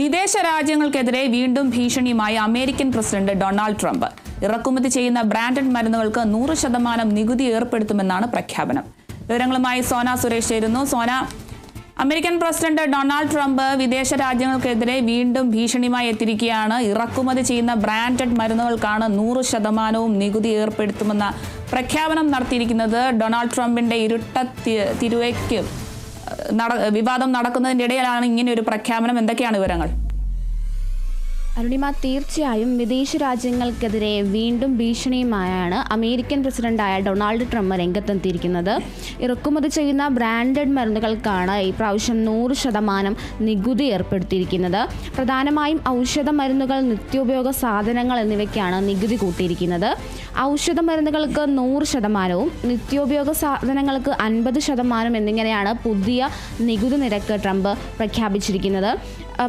വിദേശ രാജ്യങ്ങൾക്കെതിരെ വീണ്ടും ഭീഷണിയുമായി American president Donald Trump. ഇറക്കുമതി ചെയ്യുന്ന ബ്രാൻഡഡ് മരുന്നുകൾക്ക് 100% നികുതി ഏർപ്പെടുത്തുമെന്നാണ് പ്രഖ്യാപനം. വിവരങ്ങളുമായി സോന സുരേഷ് ചേരുന്നു. Sona, American president Donald Trump വിദേശ രാജ്യങ്ങൾക്കെതിരെ വീണ്ടും ഭീഷണിയുമായി എത്തിയിരിക്കുകയാണ്. ഇറക്കുമതി ചെയ്യുന്ന ബ്രാൻഡഡ് മരുന്നുകൾക്കാണ് 100% നികുതി ഏർപ്പെടുത്തുമെന്ന പ്രഖ്യാപനം നടത്തിയിരിക്കുന്നത്. ഡൊണാൾഡ് ട്രംപിന്റെ ഇരുട്ട തിരുവയ്ക്ക് വിവാദം നടക്കുന്നതിന്റെ ഇടയിലാണ് ഇങ്ങനെ ഒരു പ്രഖ്യാപനം. എന്തൊക്കെയാണ് വിവരങ്ങൾ? അരുണിമ, തീർച്ചയായും വിദേശ രാജ്യങ്ങൾക്കെതിരെ വീണ്ടും ഭീഷണിയുമായാണ് അമേരിക്കൻ പ്രസിഡന്റായ ഡൊണാൾഡ് ട്രംപ് രംഗത്തെത്തിയിരിക്കുന്നത്. ഇറക്കുമതി ചെയ്യുന്ന ബ്രാൻഡഡ് മരുന്നുകൾക്കാണ് ഇപ്രാവശ്യം 100% നികുതി ഏർപ്പെടുത്തിയിരിക്കുന്നത്. പ്രധാനമായും ഔഷധ മരുന്നുകൾ, നിത്യോപയോഗ സാധനങ്ങൾ എന്നിവയ്ക്കാണ് നികുതി കൂട്ടിയിരിക്കുന്നത്. ഔഷധ മരുന്നുകൾക്ക് 100%, നിത്യോപയോഗ സാധനങ്ങൾക്ക് 50% എന്നിങ്ങനെയാണ് പുതിയ നികുതി നിരക്ക് ട്രംപ് പ്രഖ്യാപിച്ചിരിക്കുന്നത്.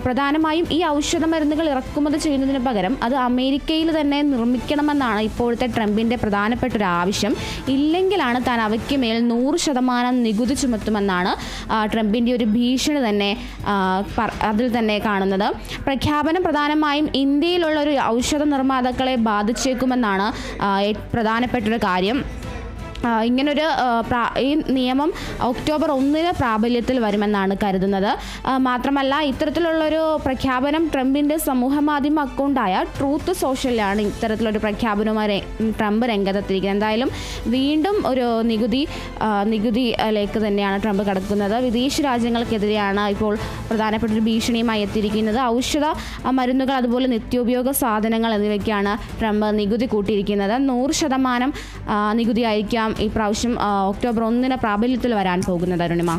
പ്രധാനമായും ഈ ഔഷധ മരുന്നുകൾ ഇറക്കുമതി ചെയ്യുന്നതിന് പകരം അത് അമേരിക്കയിൽ തന്നെ നിർമ്മിക്കണമെന്നാണ് ഇപ്പോഴത്തെ ട്രംപിൻ്റെ പ്രധാനപ്പെട്ട ഒരു ആവശ്യം. ഇല്ലെങ്കിലാണ് താൻ അവയ്ക്ക് മേൽ 100% നികുതി ചുമത്തുമെന്നാണ് ട്രംപിൻ്റെ ഒരു ഭീഷണി തന്നെ അതിൽ തന്നെ കാണുന്നത്. പ്രഖ്യാപനം പ്രധാനമായും ഇന്ത്യയിലുള്ള ഒരു ഔഷധ നിർമ്മാതാക്കളെ ബാധിച്ചേക്കുമെന്നാണ് പ്രധാനപ്പെട്ടൊരു കാര്യം. ഇങ്ങനൊരു ഈ നിയമം ഒക്ടോബർ 1 പ്രാബല്യത്തിൽ വരുമെന്നാണ് കരുതുന്നത്. മാത്രമല്ല, ഇത്തരത്തിലുള്ളൊരു പ്രഖ്യാപനം ട്രംപിൻ്റെ സമൂഹ മാധ്യമ അക്കൗണ്ടായ ട്രൂത്ത് സോഷ്യലിലാണ് ഇത്തരത്തിലൊരു പ്രഖ്യാപനവുമായി ട്രംപ് രംഗത്തെത്തിയിരിക്കുന്നത്. എന്തായാലും വീണ്ടും ഒരു നികുതിയിലേക്ക് തന്നെയാണ് ട്രംപ് കടക്കുന്നത്. വിദേശ രാജ്യങ്ങൾക്കെതിരെയാണ് ഇപ്പോൾ പ്രധാനപ്പെട്ട ഒരു ഭീഷണിയുമായി എത്തിയിരിക്കുന്നത്. ഔഷധ മരുന്നുകൾ, അതുപോലെ നിത്യോപയോഗ സാധനങ്ങൾ എന്നിവയ്ക്കാണ് ട്രംപ് നികുതി കൂട്ടിയിരിക്കുന്നത്. 100% നികുതിയായിരിക്കാം ഈ പ്രാവശ്യം ഒക്ടോബർ 1 പ്രാബല്യത്തിൽ വരാൻ പോകുന്നത്. അരുണിമ,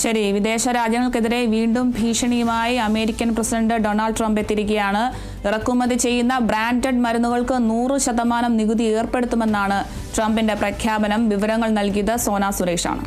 ശരി. വിദേശ രാജ്യങ്ങൾക്കെതിരെ വീണ്ടും ഭീഷണിയുമായി അമേരിക്കൻ പ്രസിഡന്റ് ഡൊണാൾഡ് ട്രംപ് എത്തിയിരിക്കുകയാണ്. ഇറക്കുമതി ചെയ്യുന്ന ബ്രാൻഡഡ് മരുന്നുകൾക്ക് 100% നികുതി ഏർപ്പെടുത്തുമെന്നാണ് ട്രംപിന്റെ പ്രഖ്യാപനം. വിവരങ്ങൾ നൽകിയത് സോന സുരേഷാണ്.